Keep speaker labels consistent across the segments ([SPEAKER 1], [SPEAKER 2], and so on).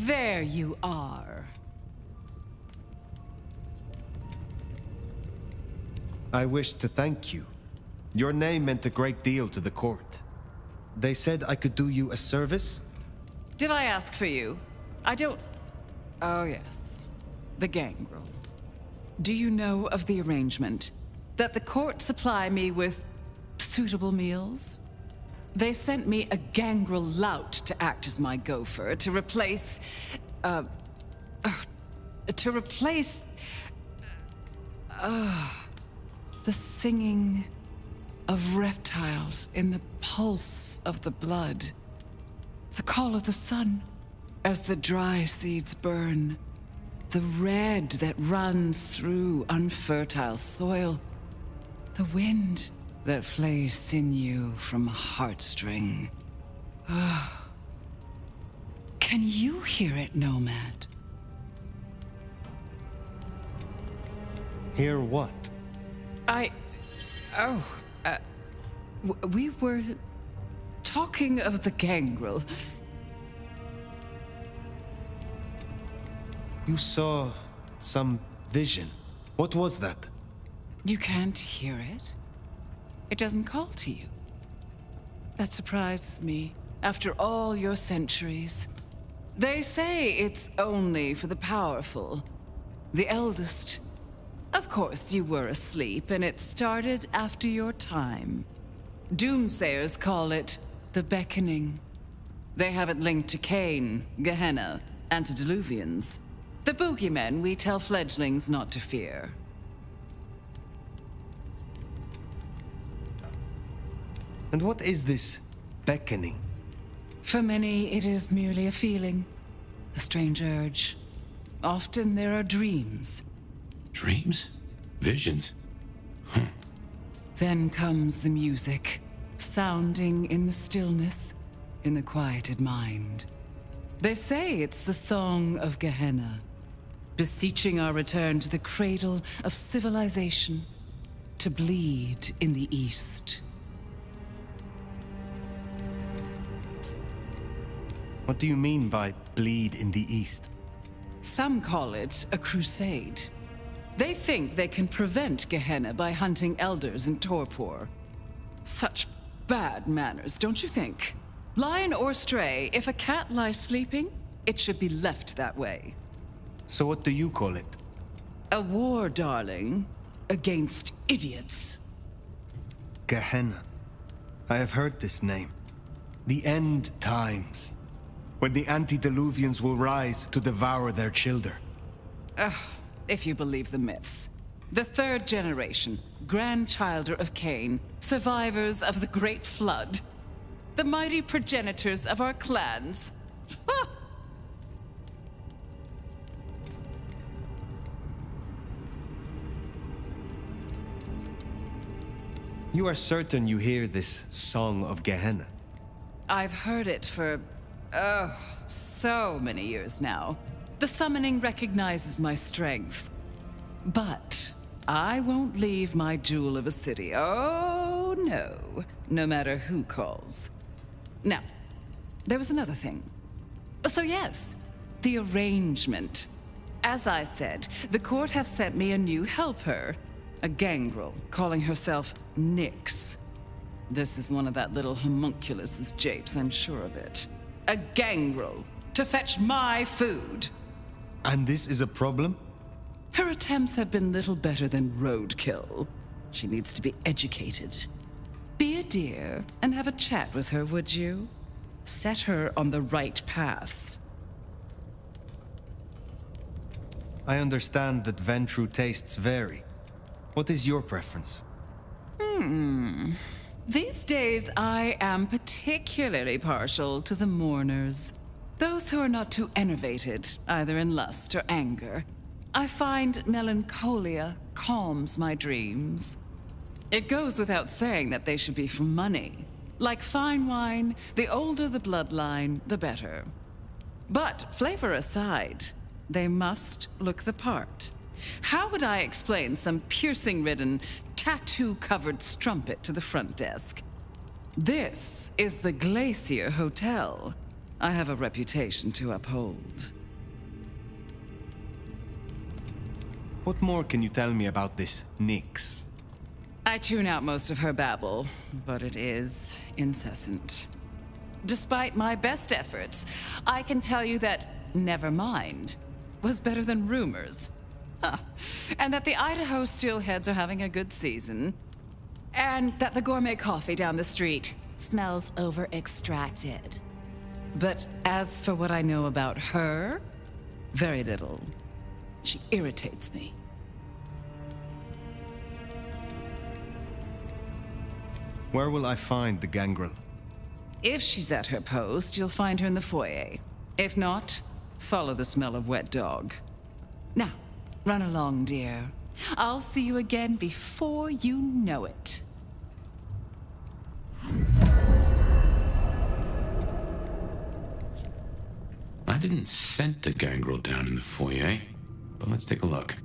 [SPEAKER 1] There you are.
[SPEAKER 2] I wish to thank you. Your name meant a great deal to the court. They said I could do you a service?
[SPEAKER 1] Did I ask for you? I don't... Oh, yes. The gangrel. Do you know of the arrangement? That the court supply me with suitable meals? They sent me a gangrel lout to act as my gopher, to replace... the singing of reptiles in the pulse of the blood. The call of the sun as the dry seeds burn. The red that runs through unfertile soil. The wind that flays sinew from a heartstring. Can you hear it, Nomad?
[SPEAKER 2] Hear what?
[SPEAKER 1] We were talking of the gangrel.
[SPEAKER 2] You saw some vision. What was that?
[SPEAKER 1] You can't hear it? It doesn't call to you. That surprises me, after all your centuries. They say it's only for the powerful, the eldest. Of course, you were asleep, and it started after your time. Doomsayers call it the Beckoning. They have it linked to Cain, Gehenna, antediluvians. The boogeymen we tell fledglings not to fear.
[SPEAKER 2] And what is this beckoning?
[SPEAKER 1] For many, it is merely a feeling, a strange urge. Often there are dreams.
[SPEAKER 3] Dreams? Visions?
[SPEAKER 1] Then comes the music, sounding in the stillness, in the quieted mind. They say it's the song of Gehenna, beseeching our return to the cradle of civilization, to bleed in the east.
[SPEAKER 2] What do you mean by bleed in the east?
[SPEAKER 1] Some call it a crusade. They think they can prevent Gehenna by hunting elders in torpor. Such bad manners, don't you think? Lion or stray, if a cat lies sleeping, it should be left that way.
[SPEAKER 2] So what do you call it?
[SPEAKER 1] A war, darling, against idiots.
[SPEAKER 2] Gehenna. I have heard this name. The end times. When the antediluvians will rise to devour their children.
[SPEAKER 1] If you believe the myths. The third generation, grandchilder of Cain, survivors of the Great Flood. The mighty progenitors of our clans.
[SPEAKER 2] You are certain you hear this song of Gehenna?
[SPEAKER 1] I've heard it for, so many years now. The summoning recognizes my strength. But I won't leave my jewel of a city. Oh, no. No matter who calls. Now, there was another thing. So yes, the arrangement. As I said, the court have sent me a new helper. A gangrel, calling herself Nyx. This is one of that little homunculus's japes, I'm sure of it. A gangrel, to fetch my food.
[SPEAKER 2] And this is a problem?
[SPEAKER 1] Her attempts have been little better than roadkill. She needs to be educated. Be a dear and have a chat with her, would you? Set her on the right path.
[SPEAKER 2] I understand that Ventru tastes vary. What is your preference?
[SPEAKER 1] These days, I am particularly partial to the mourners. Those who are not too enervated, either in lust or anger. I find melancholia calms my dreams. It goes without saying that they should be for money. Like fine wine, the older the bloodline, the better. But flavor aside, they must look the part. How would I explain some piercing-ridden, tattoo-covered strumpet to the front desk? This is the Glacier Hotel. I have a reputation to uphold.
[SPEAKER 2] What more can you tell me about this Nyx?
[SPEAKER 1] I tune out most of her babble, but it is incessant. Despite my best efforts, I can tell you that never mind was better than rumors. Huh. And that the Idaho steelheads are having a good season. And that the gourmet coffee down the street smells over-extracted. But as for what I know about her, very little. She irritates me.
[SPEAKER 2] Where will I find the gangrel?
[SPEAKER 1] If she's at her post, you'll find her in the foyer. If not, follow the smell of wet dog. Now, run along, dear. I'll see you again before you know it.
[SPEAKER 3] I didn't scent the gangrel down in the foyer, but let's take a look.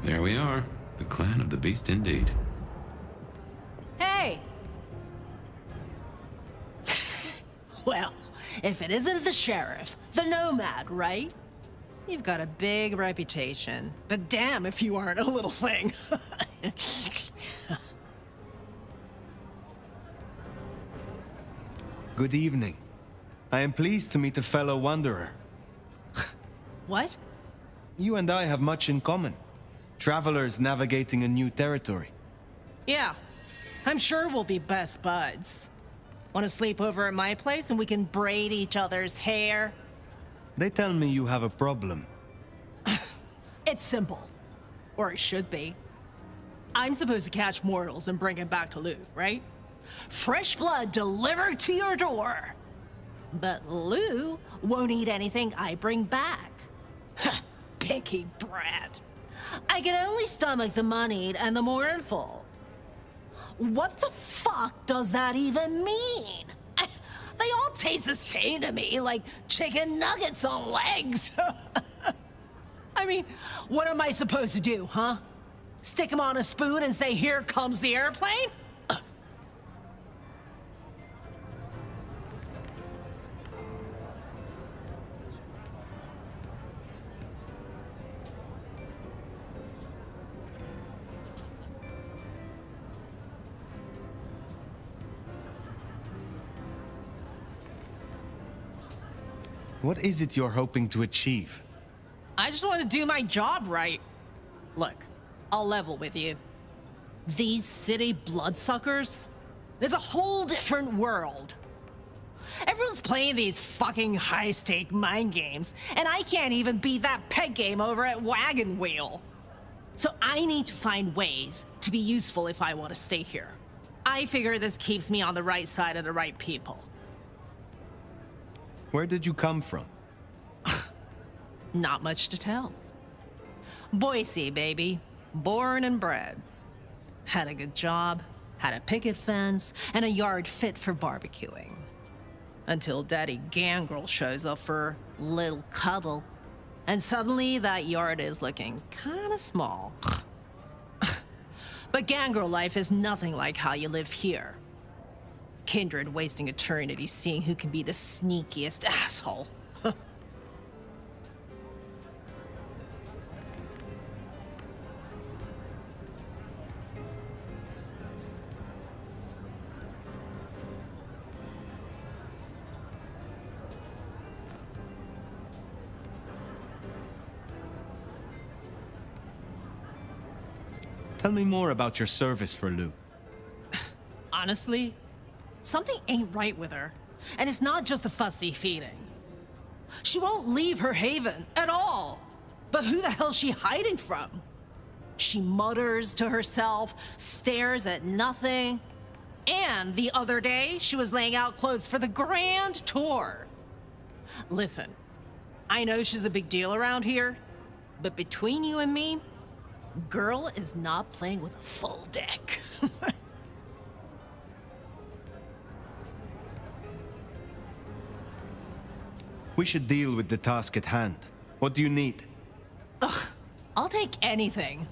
[SPEAKER 3] There we are, the clan of the beast indeed.
[SPEAKER 4] Hey! Well, if it isn't the sheriff, the nomad, right? You've got a big reputation, but damn if you aren't a little thing.
[SPEAKER 2] Good evening. I am pleased to meet a fellow wanderer.
[SPEAKER 4] What?
[SPEAKER 2] You and I have much in common. Travelers navigating a new territory.
[SPEAKER 4] Yeah, I'm sure we'll be best buds. Want to sleep over at my place and we can braid each other's hair?
[SPEAKER 2] They tell me you have a problem.
[SPEAKER 4] It's simple. Or it should be. I'm supposed to catch mortals and bring them back to Lou, right? Fresh blood delivered to your door. But Lou won't eat anything I bring back. Picky brat. I can only stomach the moneyed and the mournful. What the fuck does that even mean? They all taste the same to me, like chicken nuggets on legs. I mean, what am I supposed to do, huh? Stick them on a spoon and say, here comes the airplane?
[SPEAKER 2] What is it you're hoping to achieve?
[SPEAKER 4] I just want to do my job right. Look, I'll level with you. These city bloodsuckers, it's a whole different world. Everyone's playing these fucking high-stake mind games, and I can't even beat that peg game over at Wagon Wheel. So I need to find ways to be useful if I want to stay here. I figure this keeps me on the right side of the right people.
[SPEAKER 2] Where did you come from?
[SPEAKER 4] Not much to tell. Boise, baby. Born and bred. Had a good job, had a picket fence, and a yard fit for barbecuing. Until Daddy Gangrel shows up for a little cuddle. And suddenly that yard is looking kinda small. But Gangrel life is nothing like how you live here. Kindred wasting eternity seeing who can be the sneakiest asshole.
[SPEAKER 2] Tell me more about your service for Lou.
[SPEAKER 4] Honestly, something ain't right with her. And it's not just the fussy feeding. She won't leave her haven at all. But who the hell's she hiding from? She mutters to herself, stares at nothing. And the other day, she was laying out clothes for the grand tour. Listen, I know she's a big deal around here, but between you and me, girl is not playing with a full deck.
[SPEAKER 2] We should deal with the task at hand. What do you need?
[SPEAKER 4] Ugh, I'll take anything.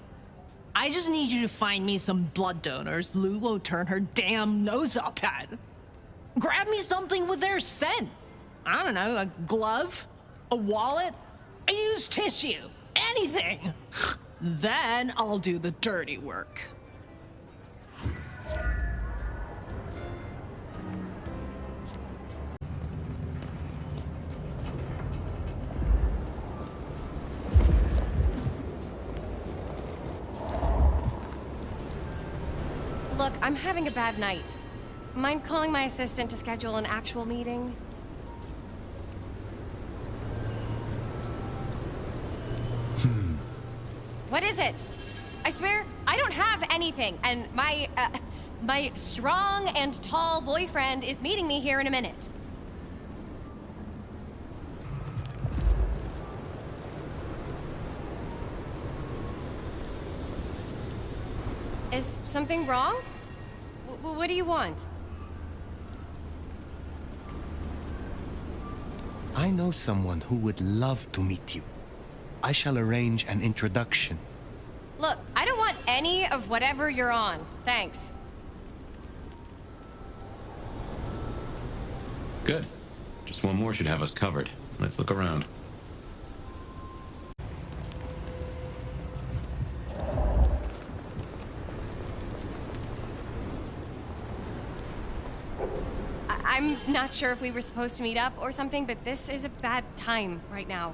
[SPEAKER 4] I just need you to find me some blood donors Lou won't turn her damn nose up at. Grab me something with their scent. I don't know, a glove, a wallet, a used tissue, anything. Then I'll do the dirty work.
[SPEAKER 5] Look, I'm having a bad night. Mind calling my assistant to schedule an actual meeting? What is it? I swear, I don't have anything, and my strong and tall boyfriend is meeting me here in a minute. Is something wrong? What do you want?
[SPEAKER 2] I know someone who would love to meet you. I shall arrange an introduction.
[SPEAKER 5] Look, I don't want any of whatever you're on. Thanks.
[SPEAKER 3] Good. Just one more should have us covered. Let's look around.
[SPEAKER 5] I'm not sure if we were supposed to meet up or something, but this is a bad time right now.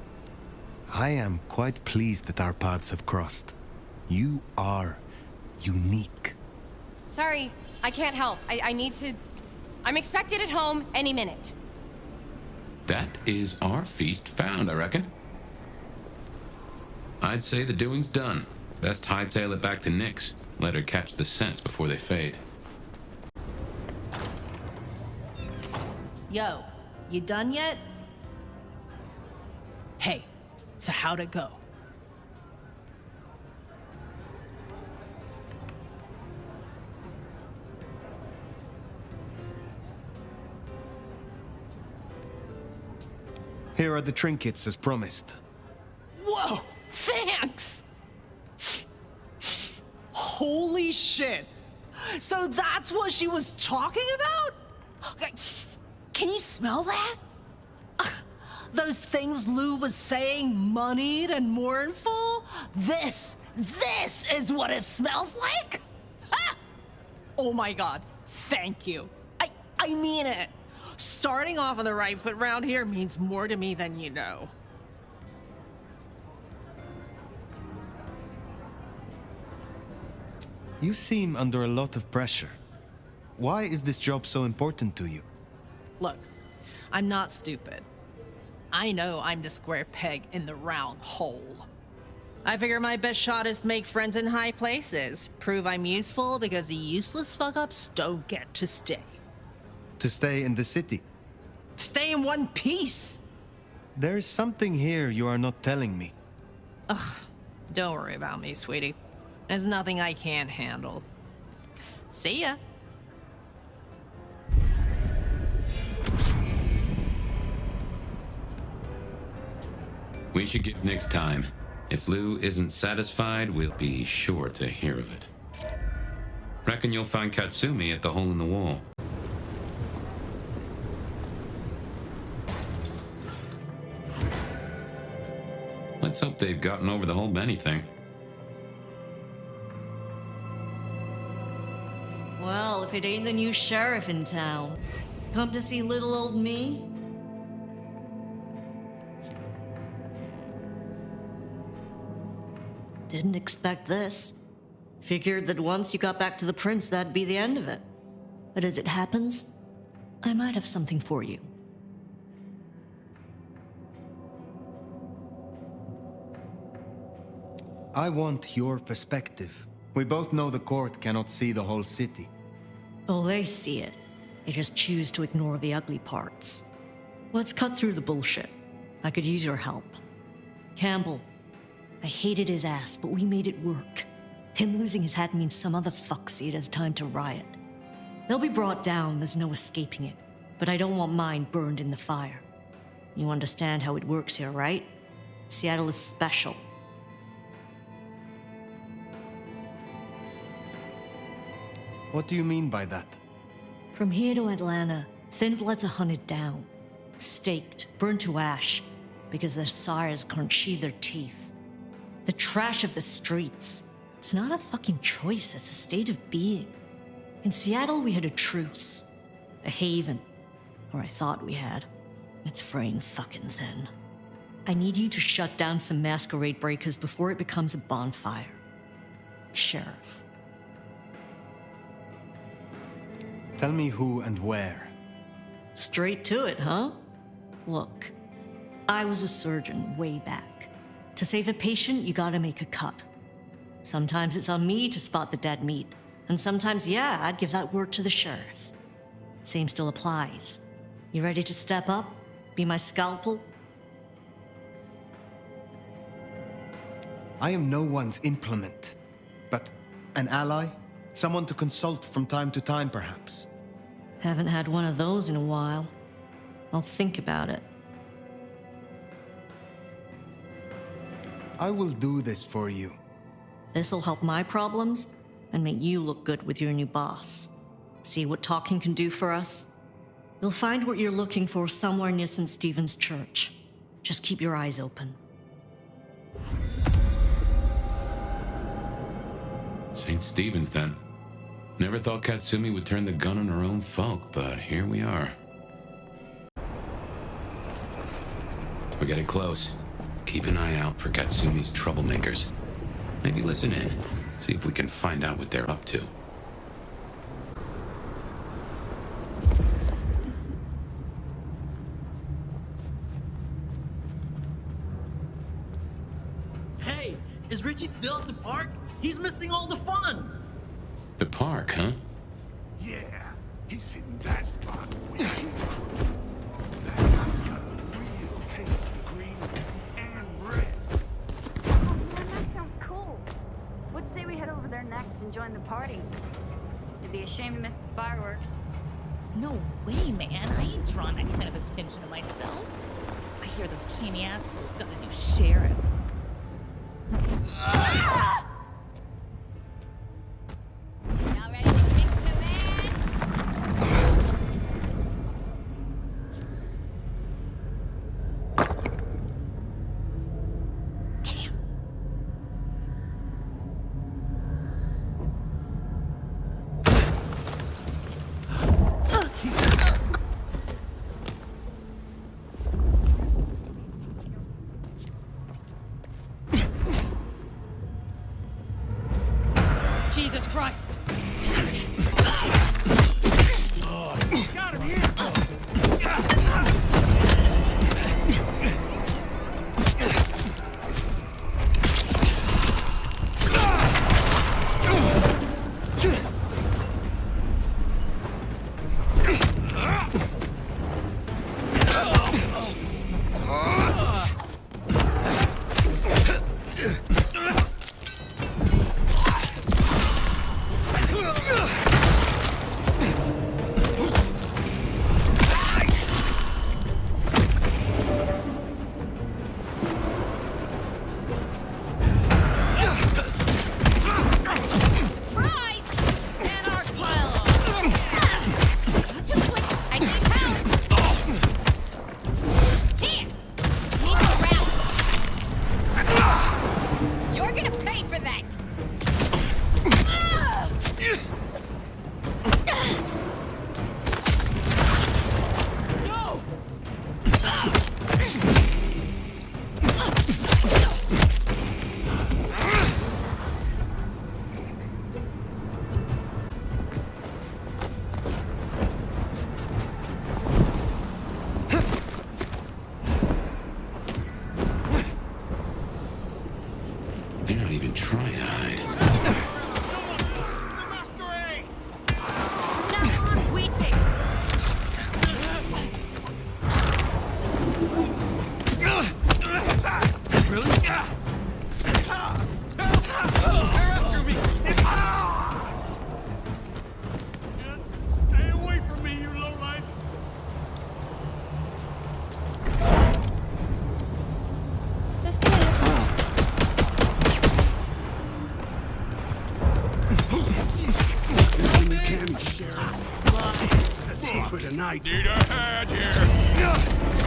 [SPEAKER 2] I am quite pleased that our paths have crossed. You are unique.
[SPEAKER 5] Sorry, I can't help. I need to... I'm expected at home any minute.
[SPEAKER 3] That is our feast found, I reckon. I'd say the doing's done. Best hightail it back to Nyx. Let her catch the scents before they fade.
[SPEAKER 4] Yo, you done yet? Hey, so how'd it go?
[SPEAKER 2] Here are the trinkets as promised.
[SPEAKER 4] Whoa, thanks! Holy shit! So that's what she was talking about? Can you smell that? Those things Lou was saying, moneyed and mournful? This is what it smells like? Ah! Oh my god, thank you. I mean it. Starting off on the right foot round here means more to me than you know.
[SPEAKER 2] You seem under a lot of pressure. Why is this job so important to you?
[SPEAKER 4] Look, I'm not stupid. I know I'm the square peg in the round hole. I figure my best shot is to make friends in high places, prove I'm useful because the useless fuck-ups don't get to stay.
[SPEAKER 2] To stay in the city?
[SPEAKER 4] Stay in one piece!
[SPEAKER 2] There's something here you are not telling me.
[SPEAKER 4] Don't worry about me, sweetie. There's nothing I can't handle. See ya.
[SPEAKER 3] We should give Nyx time. If Lou isn't satisfied, we'll be sure to hear of it. Reckon you'll find Katsumi at the hole in the wall. Let's hope they've gotten over the whole Benny thing.
[SPEAKER 6] Well, if it ain't the new sheriff in town, come to see little old me? Didn't expect this. Figured that once you got back to the prince, that'd be the end of it. But as it happens, I might have something for you.
[SPEAKER 2] I want your perspective. We both know the court cannot see the whole city.
[SPEAKER 6] Oh, they see it. They just choose to ignore the ugly parts. Let's cut through the bullshit. I could use your help. Campbell, I hated his ass, but we made it work. Him losing his hat means some other fuck see it as time to riot. They'll be brought down, there's no escaping it. But I don't want mine burned in the fire. You understand how it works here, right? Seattle is special.
[SPEAKER 2] What do you mean by that?
[SPEAKER 6] From here to Atlanta, thin bloods are hunted down. staked, burned to ash, because their sires can't sheathe their teeth. The trash of the streets. It's not a fucking choice, it's a state of being. In Seattle, we had a truce. A haven. Or I thought we had. It's fraying fucking thin. I need you to shut down some masquerade breakers before it becomes a bonfire. Sheriff.
[SPEAKER 2] Tell me who and where.
[SPEAKER 6] Straight to it, huh? Look, I was a surgeon way back. To save a patient, you gotta make a cut. Sometimes it's on me to spot the dead meat, and sometimes, yeah, I'd give that word to the sheriff. Same still applies. You ready to step up? Be my scalpel?
[SPEAKER 2] I am no one's implement, but an ally? Someone to consult from time to time, perhaps.
[SPEAKER 6] Haven't had one of those in a while. I'll think about it.
[SPEAKER 2] I will do this for you.
[SPEAKER 6] This'll help my problems and make you look good with your new boss. See what talking can do for us? You'll find what you're looking for somewhere near St. Stephen's Church. Just keep your eyes open.
[SPEAKER 3] St. Stephen's, then. Never thought Katsumi would turn the gun on her own folk, but here we are. We're getting close. Keep an eye out for Katsumi's troublemakers. Maybe listen in, see if we can find out what they're up to.
[SPEAKER 7] Hey, is Richie still at the park? He's missing all the fun.
[SPEAKER 3] The park, huh?
[SPEAKER 8] Yeah, he's hitting that spot with his crew. That guy's got a real taste of green and red.
[SPEAKER 9] Oh man, that sounds cool. Let's say we head over there next and join the party. It'd be a shame to miss the fireworks.
[SPEAKER 10] No way, man. I ain't drawing that kind of attention to myself. I hear those canny assholes got a new sheriff. Y'all ready to kick some ass? Damn. Jesus Christ!
[SPEAKER 8] Got him here!
[SPEAKER 10] Surprise! And our pile on. Not too quick. I need help. Here! Need a round. You're gonna pay for that.
[SPEAKER 7] No!
[SPEAKER 3] They're not even trying to hide.
[SPEAKER 8] The masquerade!
[SPEAKER 10] No, we take.
[SPEAKER 8] Really? They're after me! Just stay away from me, you lowlife!
[SPEAKER 5] Just kidding.
[SPEAKER 8] That's it for tonight. Need a hand here!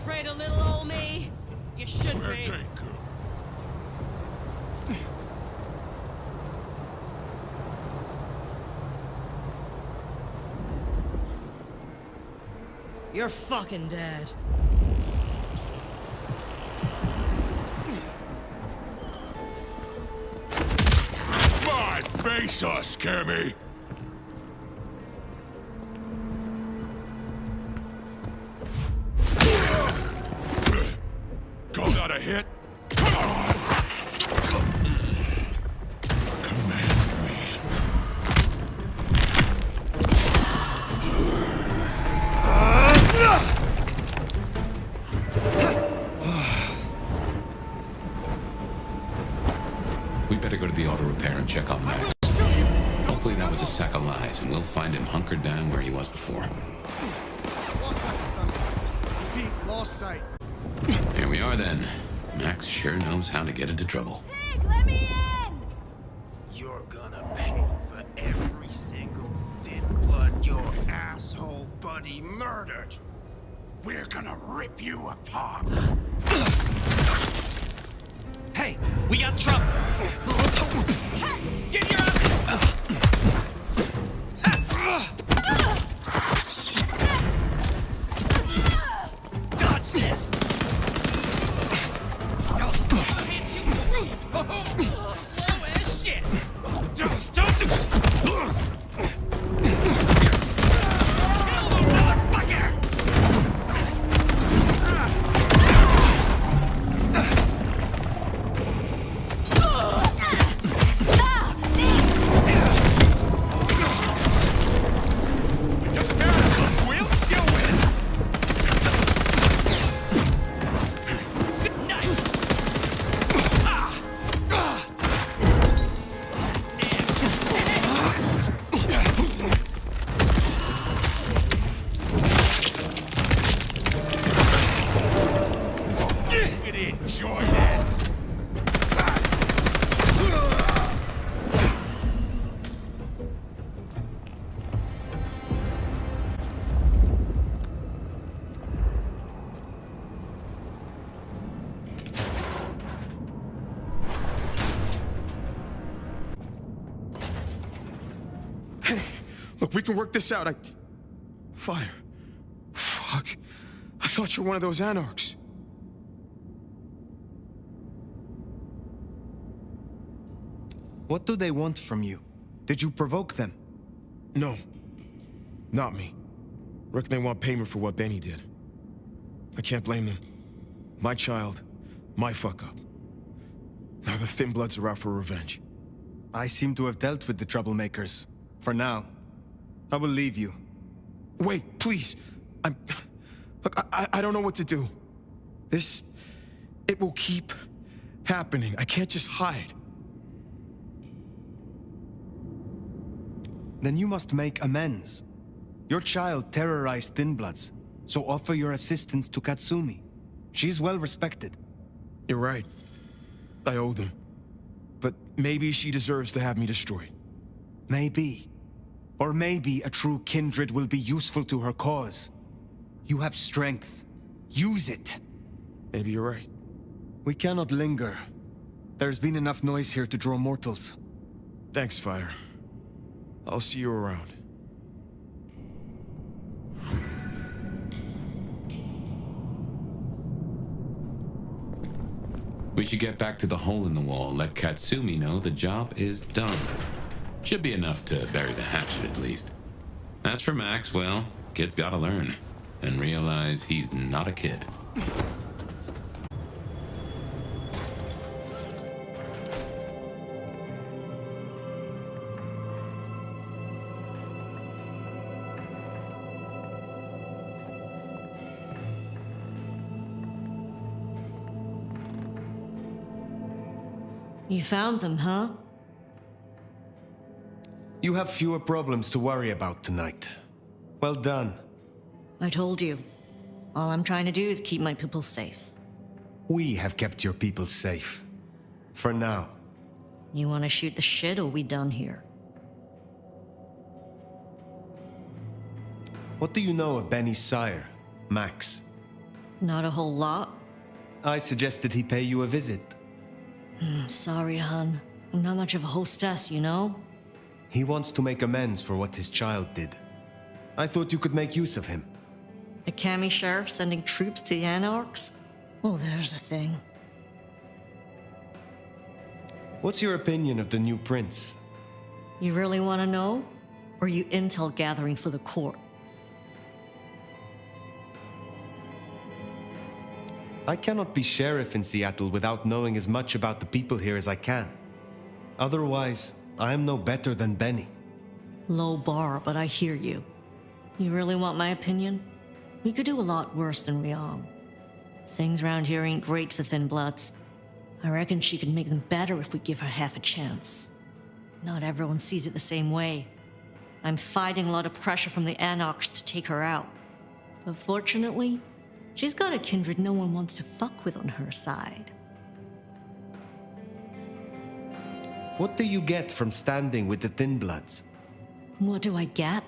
[SPEAKER 4] afraid of little old me? You should
[SPEAKER 8] Where'd
[SPEAKER 4] be.
[SPEAKER 8] they go?
[SPEAKER 4] You're fucking dead.
[SPEAKER 8] My face, scare me! Call that a hit? Come on! Command me.
[SPEAKER 3] We better go to the auto repair and check on Max. Hopefully that was a sack of lies, and we'll find him hunkered down where he was before.
[SPEAKER 11] Lost sight of suspect. Repeat, lost sight.
[SPEAKER 3] Here we are then. Max sure knows how to get into trouble.
[SPEAKER 9] Pig, let me in!
[SPEAKER 11] You're gonna pay for every single thin blood your asshole buddy murdered.
[SPEAKER 8] We're gonna rip you apart.
[SPEAKER 11] Hey, we got trouble. Get your ass. Dodge this. Can't shoot the roof. Slow as shit. Don't do. Kill the motherfucker.
[SPEAKER 8] Doesn't matter. We'll still win.
[SPEAKER 11] Nice.
[SPEAKER 8] You can enjoy that.
[SPEAKER 2] Hey, look, we can work this out. Fire. Fuck. I thought you were one of those anarchs. What do they want from you? Did you provoke them?
[SPEAKER 12] No. Not me. Reckon they want payment for what Benny did. I can't blame them. My child, my fuck-up. Now the Thin Bloods are out for revenge.
[SPEAKER 2] I seem to have dealt with the troublemakers. For now. I will leave you.
[SPEAKER 12] Wait, please. Look, I don't know what to do. It will keep happening. I can't just hide.
[SPEAKER 2] Then you must make amends. Your child terrorized Thin Bloods, so offer your assistance to Katsumi. She is well respected.
[SPEAKER 12] You're right. I owe them. But maybe she deserves to have me destroyed.
[SPEAKER 2] Maybe. Or maybe a true kindred will be useful to her cause. You have strength. Use it.
[SPEAKER 12] Maybe you're right.
[SPEAKER 2] We cannot linger. There's been enough noise here to draw mortals.
[SPEAKER 12] Thanks, Fire. I'll see you around.
[SPEAKER 3] We should get back to the hole in the wall and let Katsumi know the job is done. Should be enough to bury the hatchet at least. As for Max, well, kid's gotta learn and realize he's not a kid.
[SPEAKER 6] You found them, huh?
[SPEAKER 2] You have fewer problems to worry about tonight. Well done.
[SPEAKER 6] I told you. All I'm trying to do is keep my people safe.
[SPEAKER 2] We have kept your people safe. For now.
[SPEAKER 6] You want to shoot the shit or we done here?
[SPEAKER 2] What do you know of Benny's sire, Max?
[SPEAKER 6] Not a whole lot.
[SPEAKER 2] I suggested he pay you a visit.
[SPEAKER 6] Sorry, hon. I'm not much of a hostess, you know?
[SPEAKER 2] He wants to make amends for what his child did. I thought you could make use of him.
[SPEAKER 6] A Cami sheriff sending troops to the Anarchs? Well, there's a thing.
[SPEAKER 2] What's your opinion of the new prince?
[SPEAKER 6] You really want to know? Or are you intel gathering for the court?
[SPEAKER 2] I cannot be sheriff in Seattle without knowing as much about the people here as I can. Otherwise, I am no better than Benny.
[SPEAKER 6] Low bar, but I hear you. You really want my opinion? We could do a lot worse than Rion. Things around here ain't great for thin bloods. I reckon she could make them better if we give her half a chance. Not everyone sees it the same way. I'm fighting a lot of pressure from the Anarchs to take her out. But fortunately, she's got a kindred no one wants to fuck with on her side.
[SPEAKER 2] What do you get from standing with the Thin Bloods?
[SPEAKER 6] What do I get?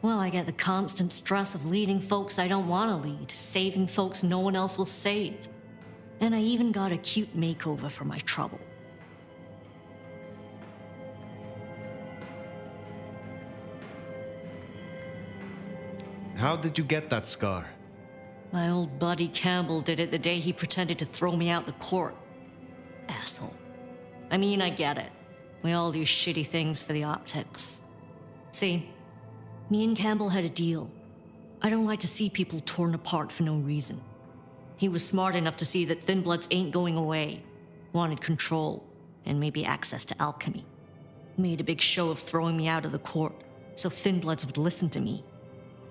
[SPEAKER 6] Well, I get the constant stress of leading folks I don't want to lead, saving folks no one else will save. And I even got a cute makeover for my trouble.
[SPEAKER 2] How did you get that scar?
[SPEAKER 6] My old buddy Campbell did it the day he pretended to throw me out the court. Asshole. I mean, I get it. We all do shitty things for the optics. See, me and Campbell had a deal. I don't like to see people torn apart for no reason. He was smart enough to see that Thin Bloods ain't going away. Wanted control, and maybe access to alchemy. Made a big show of throwing me out of the court, so Thin Bloods would listen to me.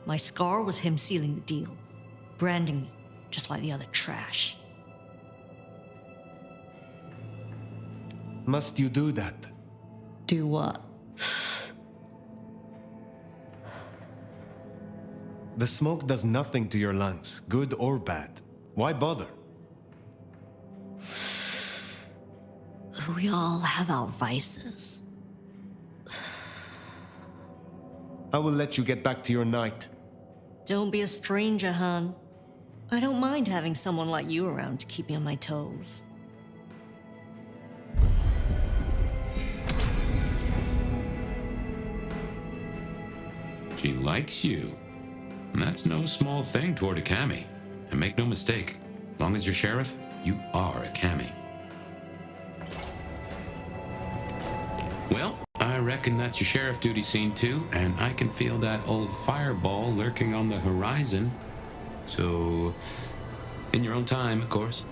[SPEAKER 6] My scar was him sealing the deal, branding me, just like the other trash.
[SPEAKER 2] Must you do that?
[SPEAKER 6] Do what?
[SPEAKER 2] The smoke does nothing to your lungs, good or bad. Why bother?
[SPEAKER 6] We all have our vices.
[SPEAKER 2] I will let you get back to your night.
[SPEAKER 6] Don't be a stranger, hon. I don't mind having someone like you around to keep me on my toes.
[SPEAKER 3] She likes you. And that's no small thing toward a Cammy. And make no mistake, long as you're sheriff, you are a Cammy. Well, I reckon that's your sheriff duty scene too, and I can feel that old fireball lurking on the horizon. So, in your own time, of course.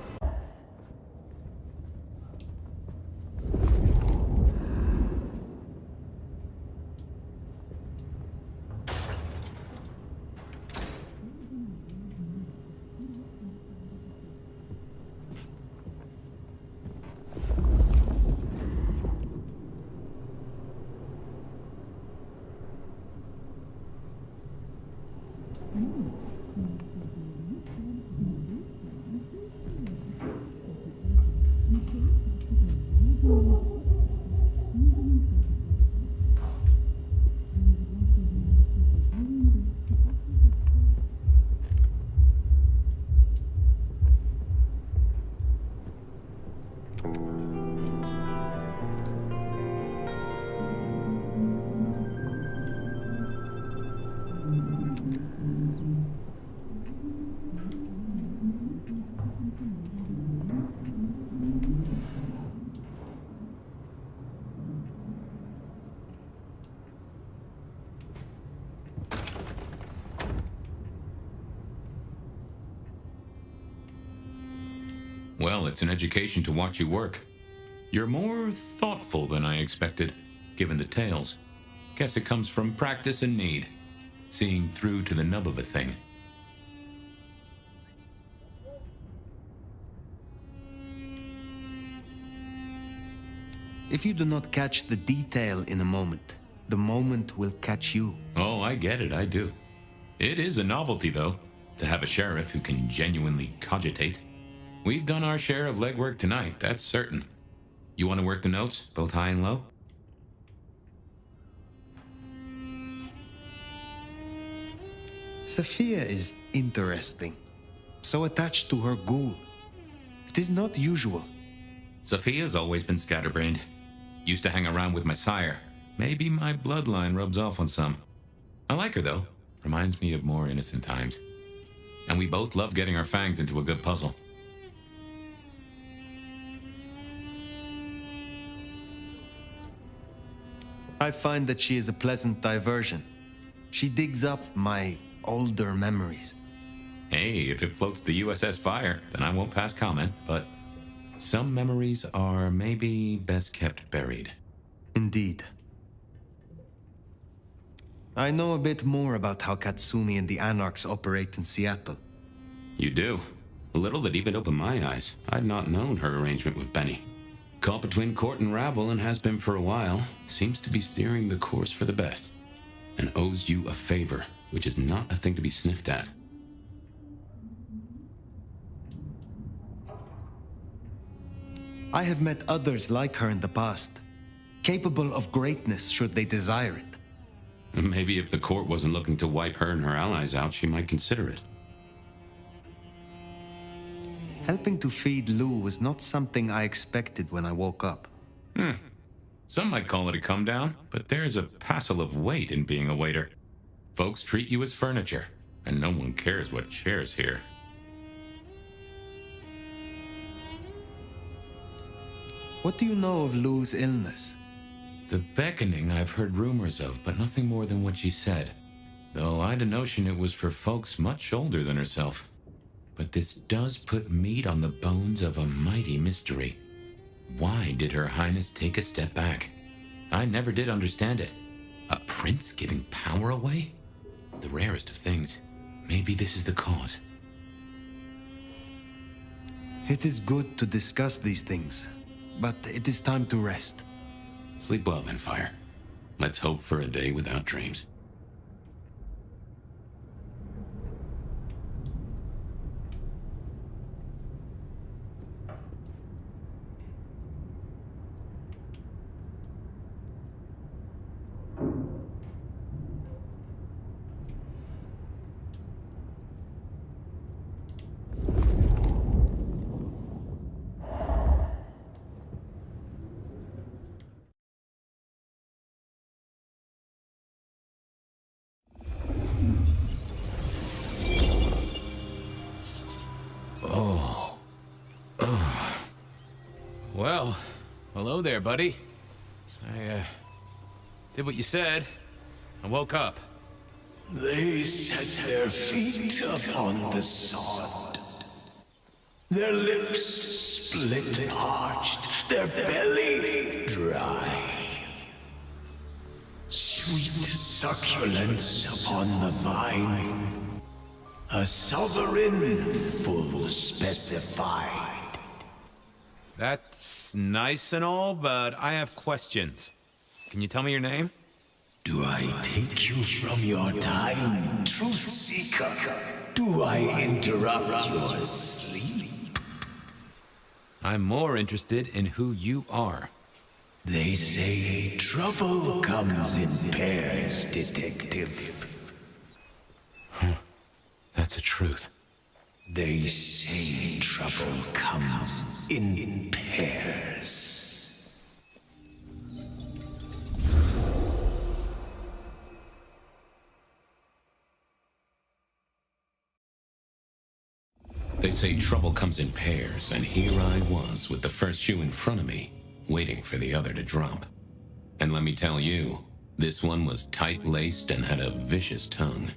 [SPEAKER 3] Well, it's an education to watch you work. You're more thoughtful than I expected, given the tales. Guess it comes from practice and need, seeing through to the nub of a thing.
[SPEAKER 2] If you do not catch the detail in a moment, the moment will catch you.
[SPEAKER 3] Oh, I get it, I do. It is a novelty, though, to have a sheriff who can genuinely cogitate. We've done our share of legwork tonight, that's certain. You want to work the notes, both high and low?
[SPEAKER 2] Sophia is interesting. so attached to her ghoul. It is not usual.
[SPEAKER 3] Sophia's always been scatterbrained. Used to hang around with my sire. Maybe my bloodline rubs off on some. I like her, though. Reminds me of more innocent times. And we both love getting our fangs into a good puzzle.
[SPEAKER 2] I find that she is a pleasant diversion. She digs up my older memories.
[SPEAKER 3] Hey, if it floats the USS Fire, then I won't pass comment, but some memories are maybe best kept buried.
[SPEAKER 2] Indeed. I know a bit more about how Katsumi and the Anarchs operate in Seattle.
[SPEAKER 3] You do? A little that even opened my eyes. I'd not known her arrangement with Benny. Caught between court and rabble and has been for a while. Seems to be steering the course for the best. And owes you a favor, which is not a thing to be sniffed at.
[SPEAKER 2] I have met others like her in the past, capable of greatness should they desire it.
[SPEAKER 3] Maybe if the court wasn't looking to wipe her and her allies out, she might consider it.
[SPEAKER 2] Helping to feed Lou was not something I expected when I woke up.
[SPEAKER 3] Some might call it a come down, but there's a passel of weight in being a waiter. Folks treat you as furniture, and no one cares what chairs here.
[SPEAKER 2] What do you know of Lou's illness?
[SPEAKER 3] The beckoning I've heard rumors of, but nothing more than what she said. Though I'd a notion it was for folks much older than herself. But this does put meat on the bones of a mighty mystery. Why did Her Highness take a step back? I never did understand it. A prince giving power away? It's the rarest of things. Maybe this is the cause.
[SPEAKER 2] It is good to discuss these things, but it is time to rest.
[SPEAKER 3] Sleep well then, Fire. Let's hope for a day without dreams.
[SPEAKER 11] Well, hello there, buddy. I, did what you said. I woke up.
[SPEAKER 8] They set their feet upon the sod. Their lips split parched, their belly dry. Sweet succulence upon the vine. A sovereign full specified.
[SPEAKER 11] That's nice and all, but I have questions. Can you tell me your name?
[SPEAKER 8] Do I take you from your time, truth seeker? Do I interrupt your sleep?
[SPEAKER 11] I'm more interested in who you are.
[SPEAKER 8] They say trouble comes in pairs, detective.
[SPEAKER 11] That's a truth.
[SPEAKER 8] They say trouble comes in pairs.
[SPEAKER 3] They say trouble comes in pairs, and here I was with the first shoe in front of me, waiting for the other to drop. And let me tell you, this one was tight-laced and had a vicious tongue.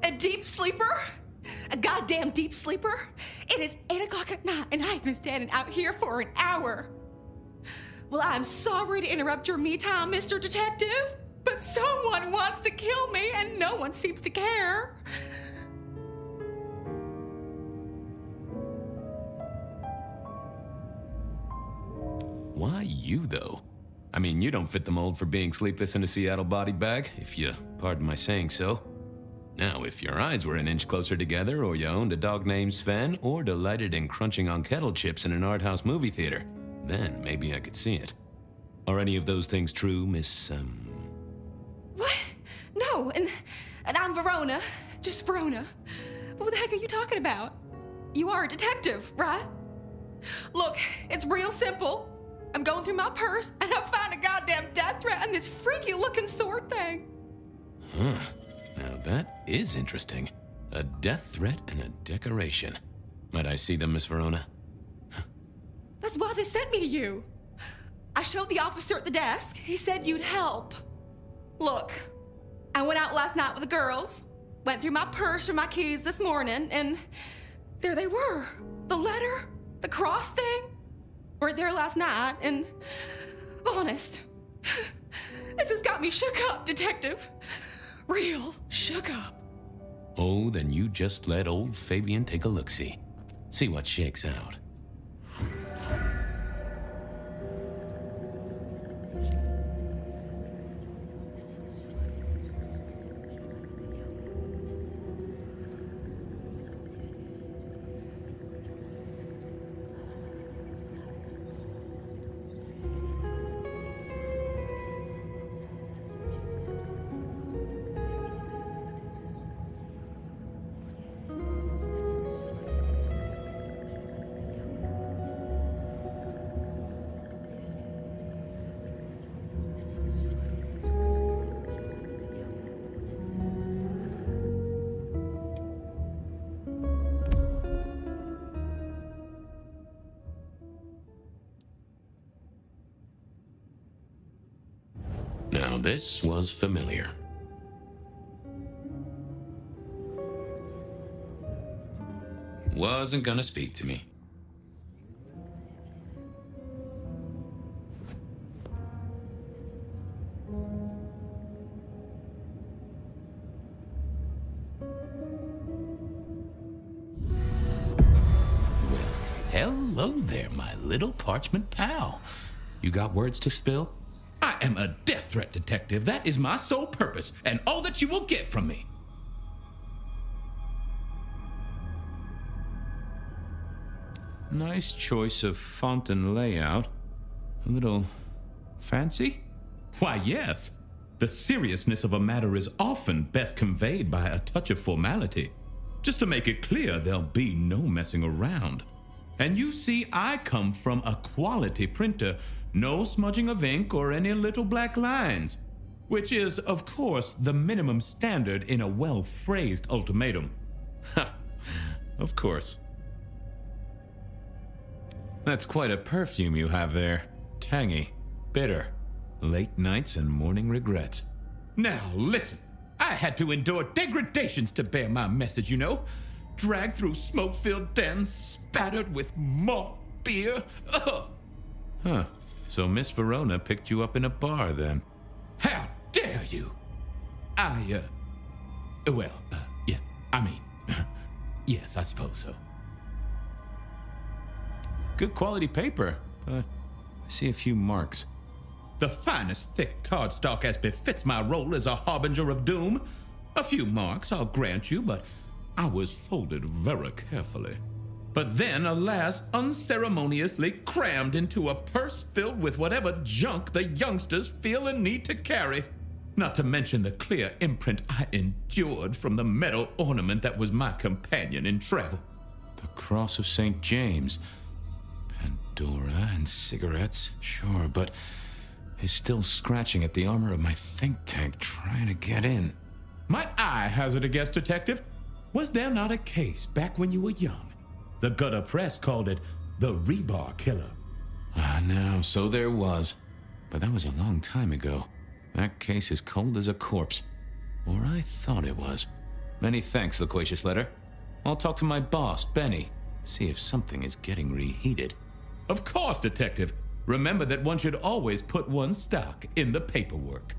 [SPEAKER 13] A deep sleeper? A goddamn deep sleeper? It is 8 o'clock at night and I've been standing out here for an hour. Well, I'm sorry to interrupt your me time, Mr. Detective, but someone wants to kill me and no one seems to care.
[SPEAKER 3] Why you, though? I mean, you don't fit the mold for being sleepless in a Seattle body bag, if you pardon my saying so. Now, if your eyes were an inch closer together, or you owned a dog named Sven, or delighted in crunching on kettle chips in an art house movie theater, then maybe I could see it. Are any of those things true, Miss,
[SPEAKER 13] What? No, and I'm Verona. Just Verona. What the heck are you talking about? You are a detective, right? Look, it's real simple. I'm going through my purse and I find a goddamn death threat and this freaky looking sword thing.
[SPEAKER 3] Huh. Now that is interesting. A death threat and a decoration. Might I see them, Miss Verona?
[SPEAKER 13] That's why they sent me to you. I showed the officer at the desk. He said you'd help. Look, I went out last night with the girls, went through my purse for my keys this morning, and there they were. The letter, the cross thing, were there last night, and honest, this has got me shook up, detective. Real shook up.
[SPEAKER 3] Oh, then you just let old Fabian take a look-see. See what shakes out. Now this was familiar. Wasn't gonna speak to me. Well, hello there, my little parchment pal. You got words to spill?
[SPEAKER 14] I am a death threat detective. That is my sole purpose, and all that you will get from me.
[SPEAKER 3] Nice choice of font and layout. A little fancy?
[SPEAKER 14] Why, yes. The seriousness of a matter is often best conveyed by a touch of formality. Just to make it clear, there'll be no messing around. And you see, I come from a quality printer. No smudging of ink or any little black lines, which is, of course, the minimum standard in a well-phrased ultimatum.
[SPEAKER 3] Ha! Of course. That's quite a perfume you have there. Tangy, bitter, late nights and morning regrets.
[SPEAKER 14] Now, listen. I had to endure degradations to bear my message, you know. Dragged through smoke-filled dens, spattered with malt beer. Ugh.
[SPEAKER 3] Huh. So Miss Verona picked you up in a bar, then?
[SPEAKER 14] How dare you? Yeah, I mean, yes, I suppose so.
[SPEAKER 3] Good quality paper, but I see a few marks.
[SPEAKER 14] The finest thick cardstock as befits my role as a harbinger of doom. A few marks, I'll grant you, but I was folded very carefully. But then, alas, unceremoniously crammed into a purse filled with whatever junk the youngsters feel a need to carry. Not to mention the clear imprint I endured from the metal ornament that was my companion in travel.
[SPEAKER 3] The Cross of St. James. Pandora and cigarettes, sure, but he's still scratching at the armor of my think tank trying to get in.
[SPEAKER 14] Might I hazard a guess, detective? Was there not a case back when you were young? The gutter press called it the rebar killer.
[SPEAKER 3] No, so there was. But that was a long time ago. That case is cold as a corpse. Or I thought it was. Many thanks, loquacious letter. I'll talk to my boss, Benny. See if something is getting reheated.
[SPEAKER 14] Of course, detective. Remember that one should always put one's stock in the paperwork.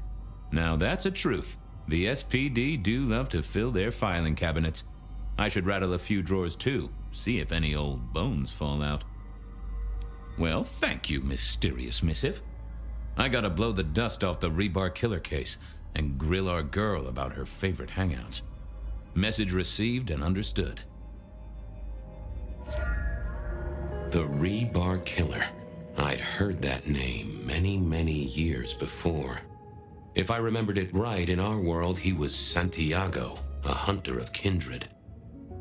[SPEAKER 3] Now that's a truth. The SPD do love to fill their filing cabinets. I should rattle a few drawers too. See if any old bones fall out. Well, thank you, mysterious missive. I gotta blow the dust off the rebar killer case and grill our girl about her favorite hangouts. Message received and understood. The rebar killer. I'd heard that name many, many years before. If I remembered it right, in our world, he was Santiago, a hunter of kindred.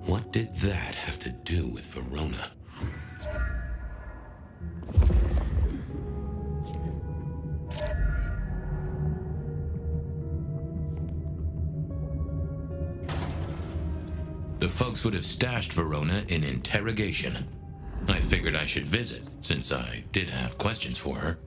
[SPEAKER 3] What did that have to do with Verona? The folks would have stashed Verona in interrogation. I figured I should visit, since I did have questions for her.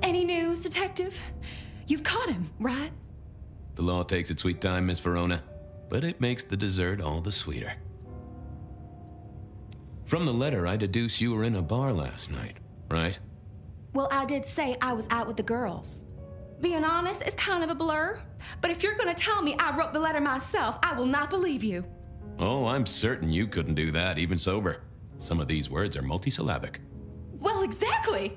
[SPEAKER 13] Any news, Detective? You've caught him, right?
[SPEAKER 3] The law takes its sweet time, Miss Verona, but it makes the dessert all the sweeter. From the letter, I deduce you were in a bar last night, right?
[SPEAKER 13] Well, I did say I was out with the girls. Being honest, it's kind of a blur. But if you're gonna tell me I wrote the letter myself, I will not believe you.
[SPEAKER 3] Oh, I'm certain you couldn't do that, even sober. Some of these words are multisyllabic.
[SPEAKER 13] Well, exactly.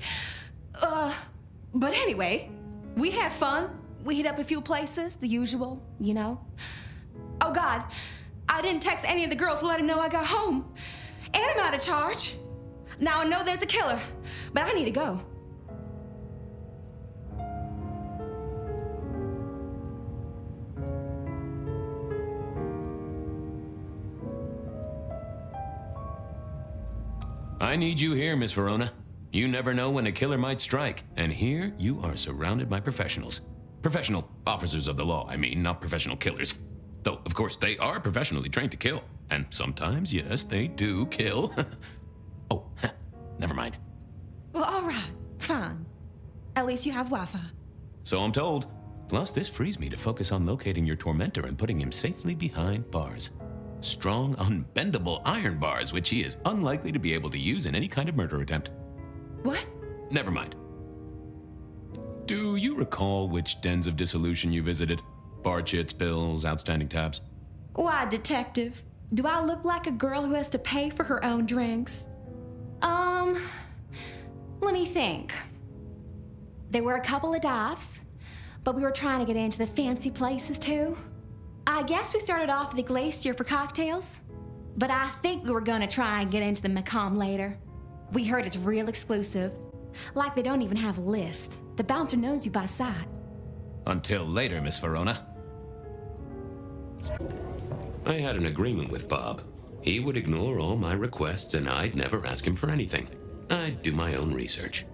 [SPEAKER 13] But anyway, we had fun. We hit up a few places, the usual, you know. Oh God, I didn't text any of the girls to let them know I got home. And I'm out of charge. Now I know there's a killer, but I need to go.
[SPEAKER 3] I need you here, Miss Verona. You never know when a killer might strike, and here you are surrounded by professionals. Professional officers of the law, I mean, not professional killers. Though, of course, they are professionally trained to kill. And sometimes, yes, they do kill. Oh, never mind.
[SPEAKER 13] Well, all right, fine. At least you have Wi-Fi.
[SPEAKER 3] So I'm told. Plus, this frees me to focus on locating your tormentor and putting him safely behind bars. Strong, unbendable iron bars, which he is unlikely to be able to use in any kind of murder attempt.
[SPEAKER 13] What?
[SPEAKER 3] Never mind. Do you recall which dens of dissolution you visited? Bar chits, bills, outstanding tabs?
[SPEAKER 13] Why, Detective? Do I look like a girl who has to pay for her own drinks? Let me think. There were a couple of dives, but we were trying to get into the fancy places too. I guess we started off at the Glacier for cocktails, but I think we were gonna try and get into the Macomb later. We heard it's real exclusive. Like they don't even have a list. The bouncer knows you by sight.
[SPEAKER 3] Until later, Miss Verona. I had an agreement with Bob. He would ignore all my requests and I'd never ask him for anything. I'd do my own research.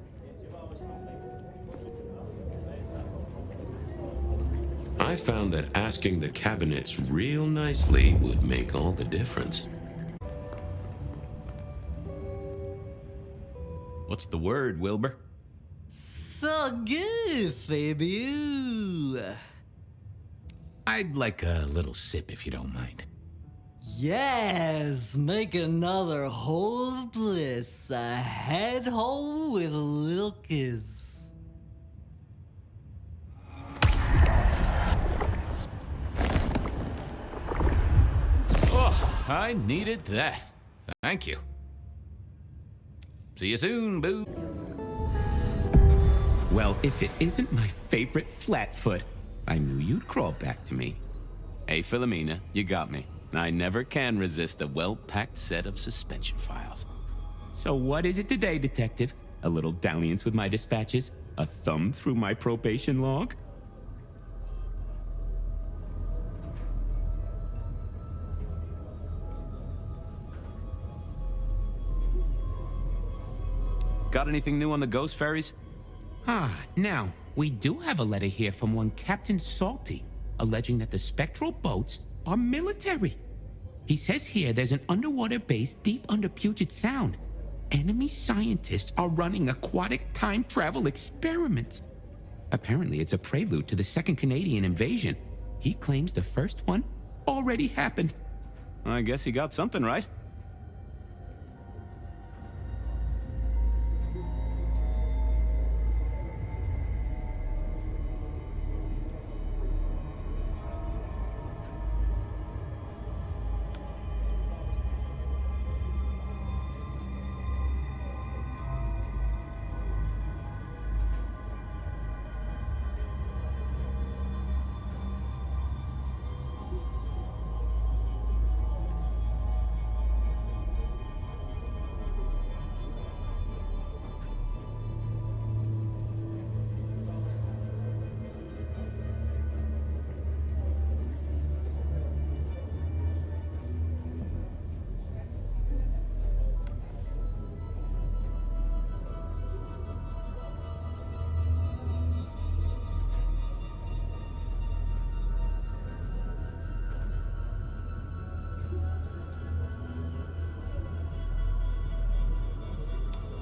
[SPEAKER 3] I found that asking the cabinets real nicely would make all the difference. What's the word, Wilbur?
[SPEAKER 7] So good, Fabio.
[SPEAKER 3] I'd like a little sip if you don't mind.
[SPEAKER 7] Yes, make another hole of bliss, a head hole with a little kiss.
[SPEAKER 3] Oh, I needed that. Thank you. See you soon, boo.
[SPEAKER 15] Well, if it isn't my favorite Flatfoot, I knew you'd crawl back to me.
[SPEAKER 3] Hey, Philomena, you got me. I never can resist a well-packed set of suspension files.
[SPEAKER 15] So what is it today, Detective? A little dalliance with my dispatches? A thumb through my probation log?
[SPEAKER 3] Got anything new on the ghost ferries?
[SPEAKER 15] Now, we do have a letter here from one Captain Salty, alleging that the spectral boats are military. He says here there's an underwater base deep under Puget Sound. Enemy scientists are running aquatic time travel experiments. Apparently, it's a prelude to the Second Canadian invasion. He claims the first one already happened.
[SPEAKER 3] I guess he got something right.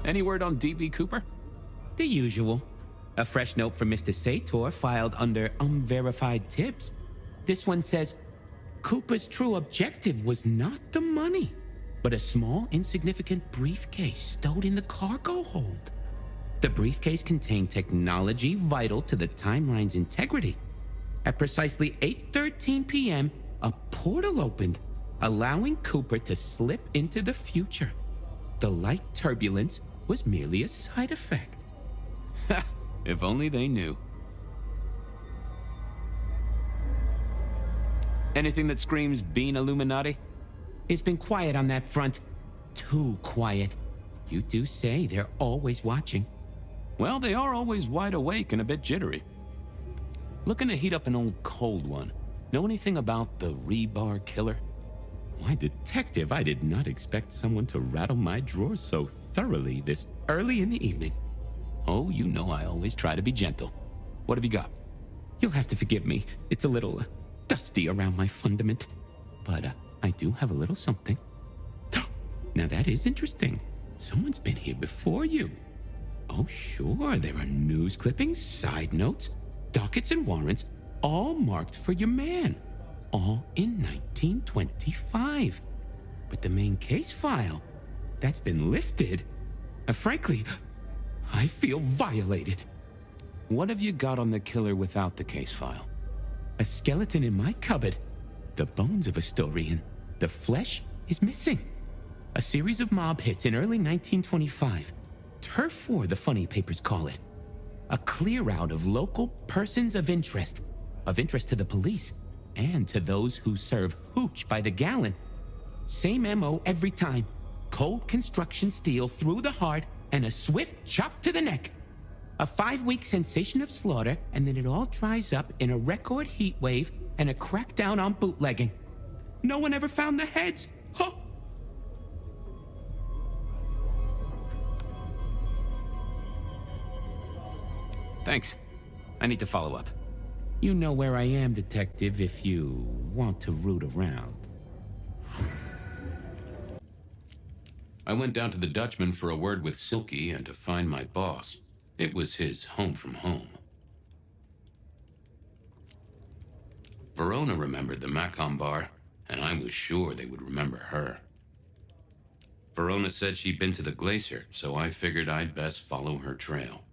[SPEAKER 3] Any word on DB Cooper?
[SPEAKER 15] The usual. A fresh note from Mr. Sator filed under unverified tips. This one says, Cooper's true objective was not the money, but a small, insignificant briefcase stowed in the cargo hold. The briefcase contained technology vital to the timeline's integrity. At precisely 8:13 p.m., a portal opened, allowing Cooper to slip into the future. The light turbulence was merely a side effect.
[SPEAKER 3] If only they knew. Anything that screams being Illuminati?
[SPEAKER 15] It's been quiet on that front. Too quiet. You do say they're always watching.
[SPEAKER 3] Well, they are always wide awake and a bit jittery. Looking to heat up an old cold one. Know anything about the rebar killer?
[SPEAKER 15] Why, detective, I did not expect someone to rattle my drawers so thoroughly this early in the evening.
[SPEAKER 3] Oh, you know I always try to be gentle. What have you got?
[SPEAKER 15] You'll have to forgive me. It's a little dusty around my fundament. But I do have a little something. Now that is interesting. Someone's been here before you. Oh, sure, there are news clippings, side notes, dockets and warrants, all marked for your man. All in 1925. But the main case file, that's been lifted. Frankly, I feel violated.
[SPEAKER 3] What have you got on the killer without the case file?
[SPEAKER 15] A skeleton in my cupboard. The bones of a Storian. The flesh is missing. A series of mob hits in early 1925. Turf war, the funny papers call it. A clear out of local persons of interest to the police, and to those who serve hooch by the gallon. Same MO every time. Cold construction steel through the heart and a swift chop to the neck. A 5-week sensation of slaughter, and then it all dries up in a record heat wave and a crackdown on bootlegging. No one ever found the heads. Huh?
[SPEAKER 3] Thanks. I need to follow up.
[SPEAKER 15] You know where I am, detective, if you want to root around.
[SPEAKER 3] I went down to the Dutchman for a word with Silky and to find my boss. It was his home from home. Verona remembered the Macon bar, and I was sure they would remember her. Verona said she'd been to the Glacier, so I figured I'd best follow her trail.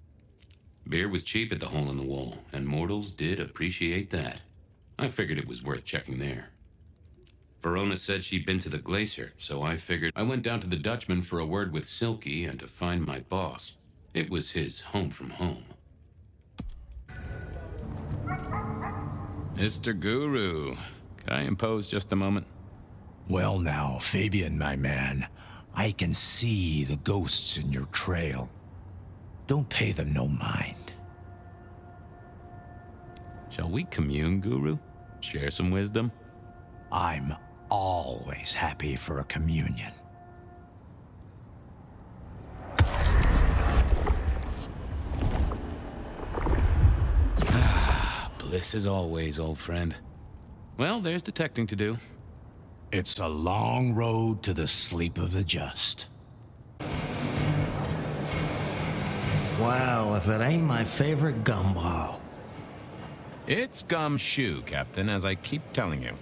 [SPEAKER 3] Beer was cheap at the Hole in the Wall, and mortals did appreciate that. I figured it was worth checking there. Verona said she'd been to the Glacier, so I figured I went down to the Dutchman for a word with Silky and to find my boss. It was his home from home. Mr. Guru, could I impose just a moment?
[SPEAKER 8] Well now, Fabian, my man, I can see the ghosts in your trail. Don't pay them no mind.
[SPEAKER 3] Shall we commune, Guru? Share some wisdom?
[SPEAKER 8] I'm always happy for a communion.
[SPEAKER 3] Bliss as always, old friend. Well, there's detecting to do.
[SPEAKER 8] It's a long road to the sleep of the just.
[SPEAKER 7] Well, if it ain't my favorite gumball.
[SPEAKER 16] It's gumshoe, Captain, as I keep telling you.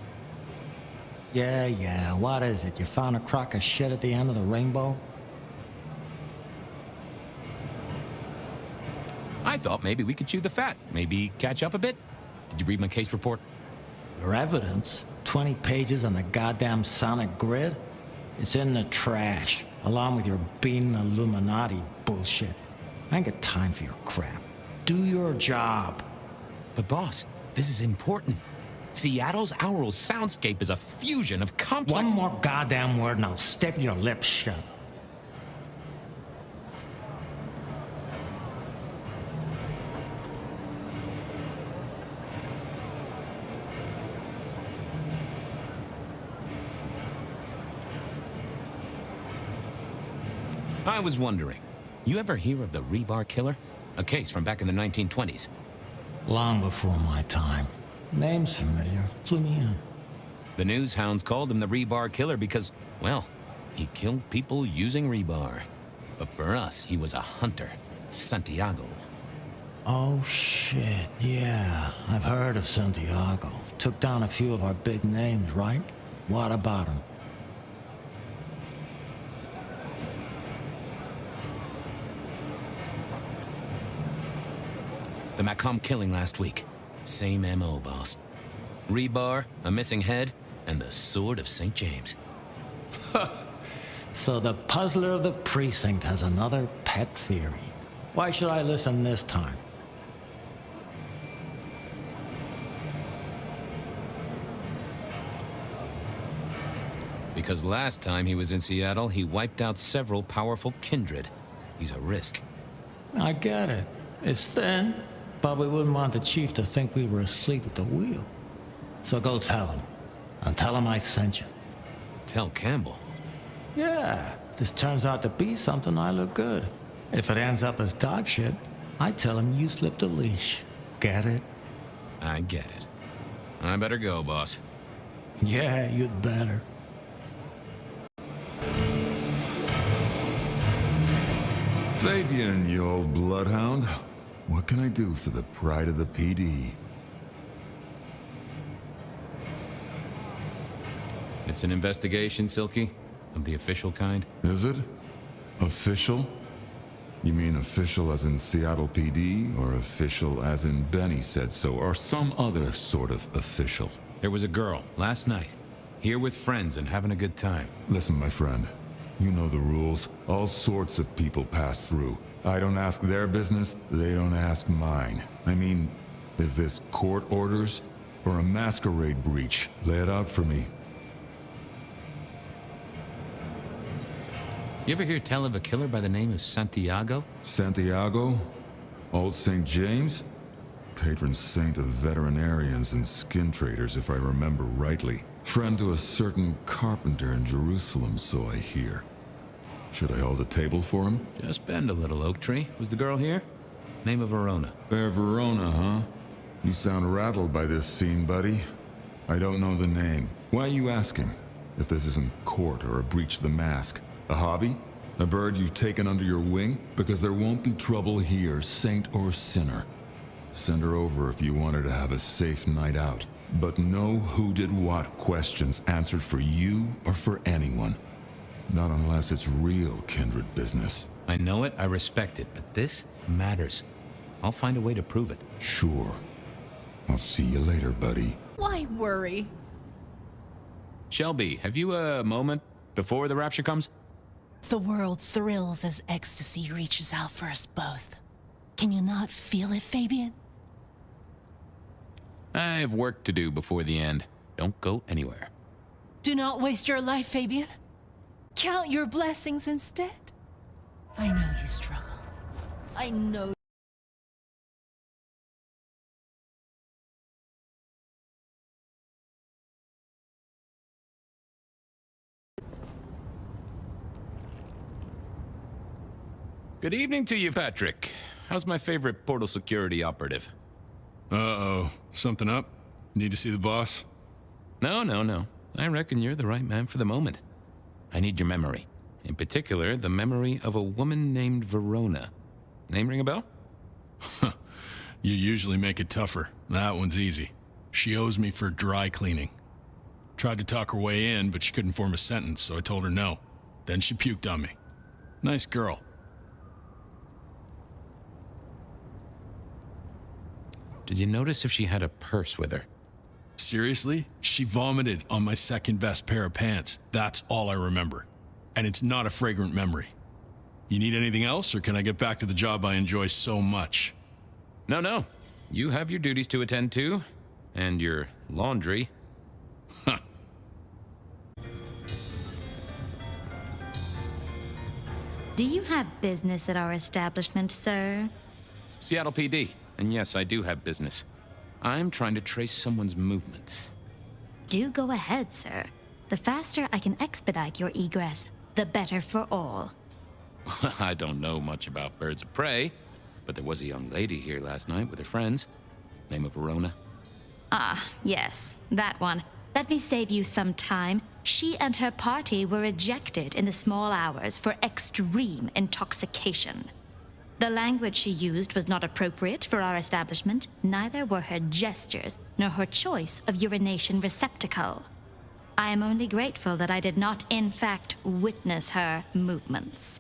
[SPEAKER 7] Yeah, what is it? You found a crock of shit at the end of the rainbow?
[SPEAKER 16] I thought maybe we could chew the fat, maybe catch up a bit. Did you read my case report?
[SPEAKER 7] Your evidence? 20 pages on the goddamn sonic grid? It's in the trash, along with your being Illuminati bullshit. I ain't got time for your crap. Do your job.
[SPEAKER 16] But boss, this is important. Seattle's aural soundscape is a fusion of complex—
[SPEAKER 7] One more goddamn word and I'll step your lips shut.
[SPEAKER 16] I was wondering, you ever hear of the rebar killer? A case from back in the 1920s.
[SPEAKER 7] Long before my time. Name's familiar. Clue me in.
[SPEAKER 16] The news hounds called him the rebar killer because, well, he killed people using rebar. But for us, he was a hunter. Santiago.
[SPEAKER 7] Oh, shit, yeah. I've heard of Santiago. Took down a few of our big names, right? What about him?
[SPEAKER 16] The Macomb killing last week. Same MO, boss. Rebar, a missing head, and the Sword of St. James.
[SPEAKER 7] So the puzzler of the precinct has another pet theory. Why should I listen this time?
[SPEAKER 16] Because last time he was in Seattle, he wiped out several powerful kindred. He's a risk.
[SPEAKER 7] I get it. It's thin, but we wouldn't want the chief to think we were asleep at the wheel. So go tell him. And tell him I sent you.
[SPEAKER 16] Tell Campbell?
[SPEAKER 7] Yeah, this turns out to be something, I look good. If it ends up as dog shit, I tell him you slipped a leash. Get it?
[SPEAKER 16] I get it. I better go, boss.
[SPEAKER 7] Yeah, you'd better.
[SPEAKER 17] Fabian, you old bloodhound. What can I do for the pride of the PD?
[SPEAKER 16] It's an investigation, Silky? Of the official kind?
[SPEAKER 17] Is it? Official? You mean official as in Seattle PD, or official as in Benny said so, or some other sort of official?
[SPEAKER 16] There was a girl, last night, here with friends and having a good time.
[SPEAKER 17] Listen, my friend. You know the rules. All sorts of people pass through. I don't ask their business, they don't ask mine. I mean, is this court orders or a masquerade breach? Lay it out for me.
[SPEAKER 16] You ever hear tell of a killer by the name of Santiago?
[SPEAKER 17] Santiago? Old St. James? Patron saint of veterinarians and skin traders, if I remember rightly. Friend to a certain carpenter in Jerusalem, so I hear. Should I hold a table for him?
[SPEAKER 16] Just bend a little, Oak Tree. Was the girl here? Name of Verona.
[SPEAKER 17] Fair Verona, huh? You sound rattled by this scene, buddy. I don't know the name. Why are you asking? If this isn't court or a breach of the mask. A hobby? A bird you've taken under your wing? Because there won't be trouble here, saint or sinner. Send her over if you want her to have a safe night out. But no who did what questions answered for you or for anyone. Not unless it's real kindred business.
[SPEAKER 16] I know it, I respect it, but this matters. I'll find a way to prove it.
[SPEAKER 17] Sure. I'll see you later, buddy.
[SPEAKER 4] Why worry?
[SPEAKER 16] Shelby, have you a moment before the rapture comes?
[SPEAKER 4] The world thrills as ecstasy reaches out for us both. Can you not feel it, Fabian?
[SPEAKER 16] I have work to do before the end. Don't go anywhere.
[SPEAKER 4] Do not waste your life, Fabian. Count your blessings instead. I know you struggle. I know.
[SPEAKER 16] Good evening to you, Patrick. How's my favorite portal security operative?
[SPEAKER 18] Uh-oh. Something up? Need to see the boss?
[SPEAKER 16] No. I reckon you're the right man for the moment. I need your memory. In particular, the memory of a woman named Verona. Name ring a bell?
[SPEAKER 18] You usually make it tougher. That one's easy. She owes me for dry cleaning. Tried to talk her way in, but she couldn't form a sentence, so I told her no. Then she puked on me. Nice girl.
[SPEAKER 16] Did you notice if she had a purse with her?
[SPEAKER 18] Seriously? She vomited on my second best pair of pants. That's all I remember. And it's not a fragrant memory. You need anything else, or can I get back to the job I enjoy so much?
[SPEAKER 16] No. You have your duties to attend to, and your laundry.
[SPEAKER 6] Do you have business at our establishment, sir?
[SPEAKER 16] Seattle PD. And yes, I do have business. I'm trying to trace someone's movements.
[SPEAKER 6] Do go ahead, sir. The faster I can expedite your egress, the better for all.
[SPEAKER 16] I don't know much about birds of prey, but there was a young lady here last night with her friends. Name of Verona.
[SPEAKER 6] Ah, yes, that one. Let me save you some time.
[SPEAKER 19] she and her party were ejected in the small hours for extreme intoxication. The language she used was not appropriate for our establishment, neither were her gestures nor her choice of urination receptacle. I am only grateful that I did not, in fact, witness her movements.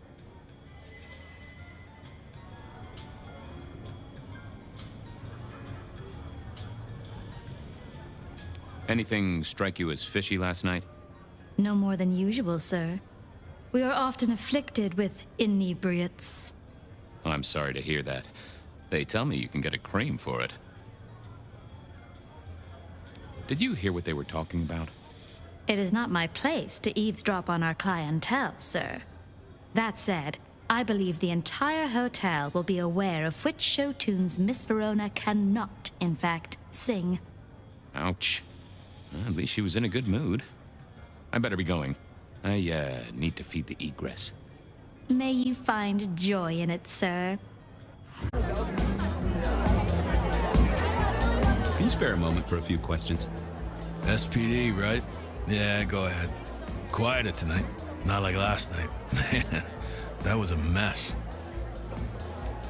[SPEAKER 16] Anything strike you as fishy last night?
[SPEAKER 19] No more than usual, sir. We are often afflicted with inebriates.
[SPEAKER 16] Oh, I'm sorry to hear that. They tell me you can get a cream for it. Did you hear what they were talking about?
[SPEAKER 19] It is not my place to eavesdrop on our clientele, sir. That said, I believe the entire hotel will be aware of which show tunes Miss Verona cannot, in fact, sing.
[SPEAKER 16] Ouch. Well, at least she was in a good mood. I better be going. I, need to feed the egress.
[SPEAKER 19] May you find joy in it, sir.
[SPEAKER 16] Can you spare a moment for a few questions?
[SPEAKER 18] SPD, right? Yeah, go ahead. Quieter tonight. Not like last night. Man, that was a mess.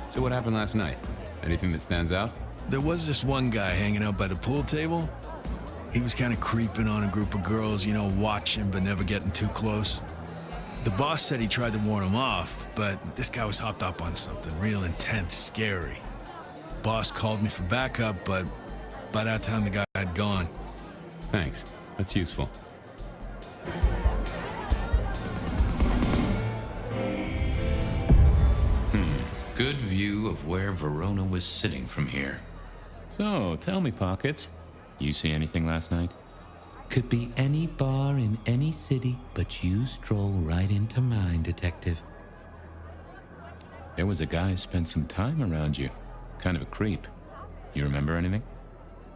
[SPEAKER 16] So what happened last night? Anything that stands out?
[SPEAKER 18] There was this one guy hanging out by the pool table. He was kind of creeping on a group of girls, you know, watching but never getting too close. The boss said he tried to warn him off, but this guy was hopped up on something real intense, scary. Boss called me for backup, but by that time the guy had gone.
[SPEAKER 16] Thanks. That's useful. Good view of where Verona was sitting from here. So, tell me, Pockets. You see anything last night?
[SPEAKER 15] Could be any bar in any city, but you stroll right into mine, Detective.
[SPEAKER 16] There was a guy spent some time around you. Kind of a creep. You remember anything?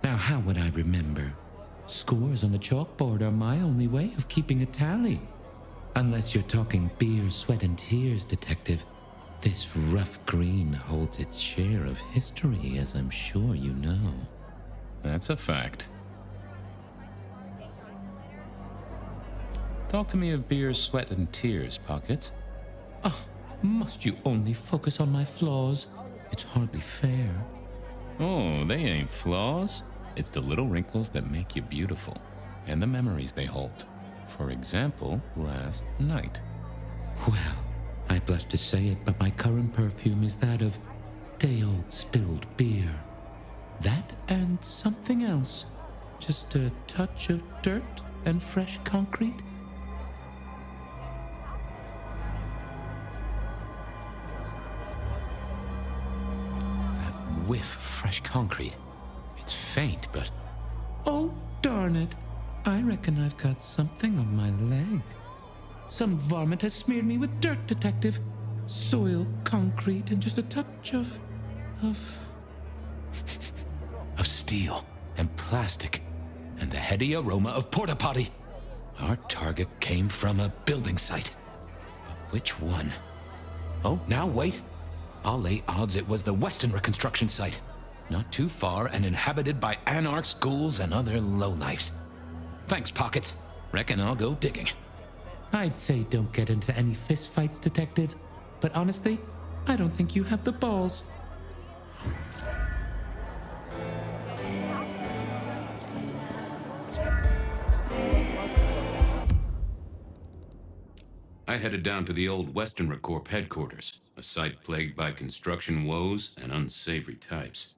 [SPEAKER 15] Now, how would I remember? Scores on the chalkboard are my only way of keeping a tally. Unless you're talking beer, sweat, and tears, Detective. This rough green holds its share of history, as I'm sure you know.
[SPEAKER 16] That's a fact. Talk to me of beer, sweat, and tears, Pockets.
[SPEAKER 15] Ah, must you only focus on my flaws? It's hardly fair.
[SPEAKER 16] Oh, they ain't flaws. It's the little wrinkles that make you beautiful, and the memories they hold. For example, last night.
[SPEAKER 15] Well, I blush to say it, but my current perfume is that of day-old spilled beer. That and something else. Just a touch of dirt and fresh concrete.
[SPEAKER 16] That whiff of fresh concrete. It's faint, but...
[SPEAKER 15] Oh, darn it. I reckon I've got something on my leg. Some varmint has smeared me with dirt, Detective. Soil, concrete, and just a touch of
[SPEAKER 16] steel and plastic and the heady aroma of porta potty. Our target came from a building site. But which one? Oh, now wait. I'll lay odds it was the Weston reconstruction site. Not too far and inhabited by anarchs, ghouls, and other lowlifes. Thanks, Pockets. Reckon I'll go digging.
[SPEAKER 15] I'd say don't get into any fistfights, Detective. But honestly, I don't think you have the balls.
[SPEAKER 3] I headed down to the old Western Recorp headquarters, a site plagued by construction woes and unsavory types.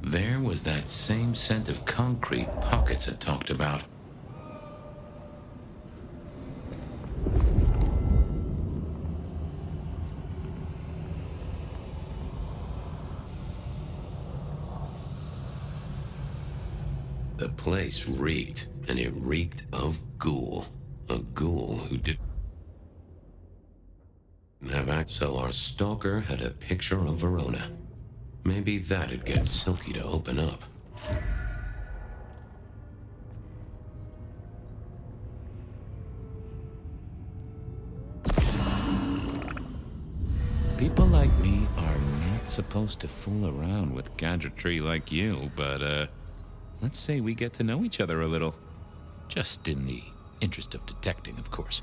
[SPEAKER 3] There was that same scent of concrete Pockets had talked about. The place reeked, and it reeked of ghoul. A ghoul who didn't have access. So our stalker had a picture of Verona. Maybe that'd get Silky to open up. People like me are not supposed to fool around with gadgetry like you, but, let's say we get to know each other a little. Just in the interest of detecting, of course.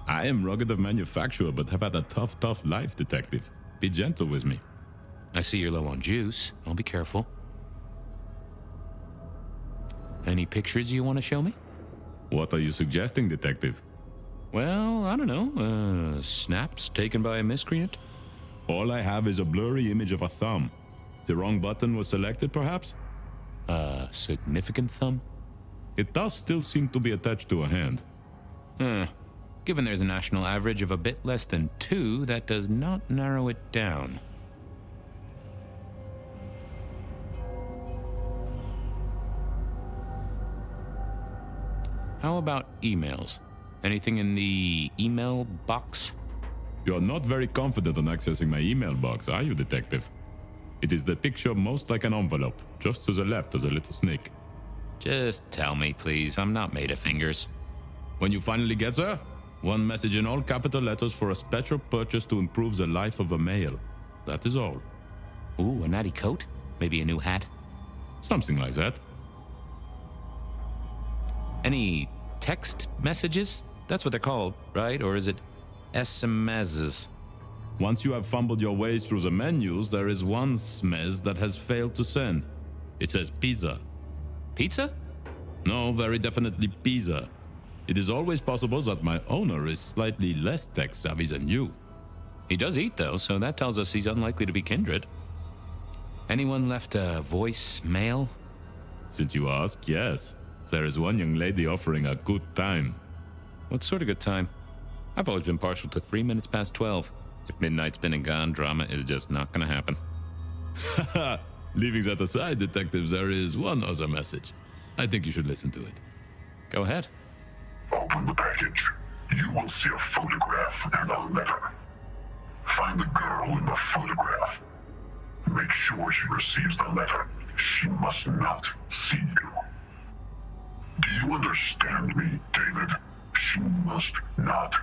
[SPEAKER 14] I am rugged of manufacture, but have had a tough life, detective. Be gentle with me.
[SPEAKER 16] I see you're low on juice. I'll be careful. Any pictures you want to show me?
[SPEAKER 14] What are you suggesting, detective?
[SPEAKER 16] Well, I don't know. Snaps taken by a miscreant?
[SPEAKER 14] All I have is a blurry image of a thumb. The wrong button was selected, perhaps?
[SPEAKER 16] A significant thumb?
[SPEAKER 14] It does still seem to be attached to a hand.
[SPEAKER 16] Given there's a national average of a bit less than 2, that does not narrow it down. How about emails? Anything in the email box?
[SPEAKER 14] You're not very confident on accessing my email box, are you, detective? It is the picture most like an envelope. Just to the left is a little snake.
[SPEAKER 16] Just tell me, please. I'm not made of fingers.
[SPEAKER 14] When you finally get there, one message in all capital letters for a special purchase to improve the life of a male. That is all.
[SPEAKER 16] Ooh, a natty coat? Maybe a new hat?
[SPEAKER 14] Something like that.
[SPEAKER 16] Any text messages? That's what they're called, right? Or is it SMSs?
[SPEAKER 14] Once you have fumbled your way through the menus, there is one smez that has failed to send. It says pizza.
[SPEAKER 16] Pizza?
[SPEAKER 14] No, very definitely pizza. It is always possible that my owner is slightly less tech-savvy than you.
[SPEAKER 16] He does eat, though, so that tells us he's unlikely to be kindred. Anyone left a voicemail?
[SPEAKER 14] Since you ask, yes. There is one young lady offering a good time.
[SPEAKER 16] What sort of good time? I've always been partial to 3 minutes past 12. If midnight's been and gone, drama is just not gonna happen.
[SPEAKER 14] Haha! Leaving that aside, detectives, there is one other message. I think you should listen to it.
[SPEAKER 16] Go ahead.
[SPEAKER 8] Open the package. You will see a photograph and a letter. Find the girl in the photograph. Make sure she receives the letter. She must not see you. Do you understand me, David? She must not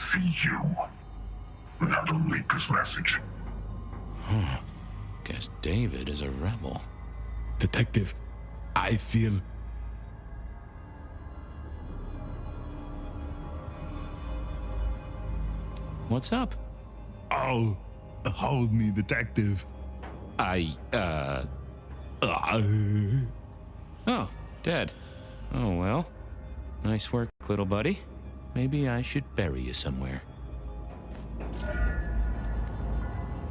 [SPEAKER 8] see you. Now delete this message.
[SPEAKER 16] Guess David is a rebel.
[SPEAKER 14] Detective, I feel...
[SPEAKER 16] What's up?
[SPEAKER 14] Oh, hold me, detective.
[SPEAKER 16] Oh, dead. Oh, well. Nice work, little buddy. Maybe I should bury you somewhere.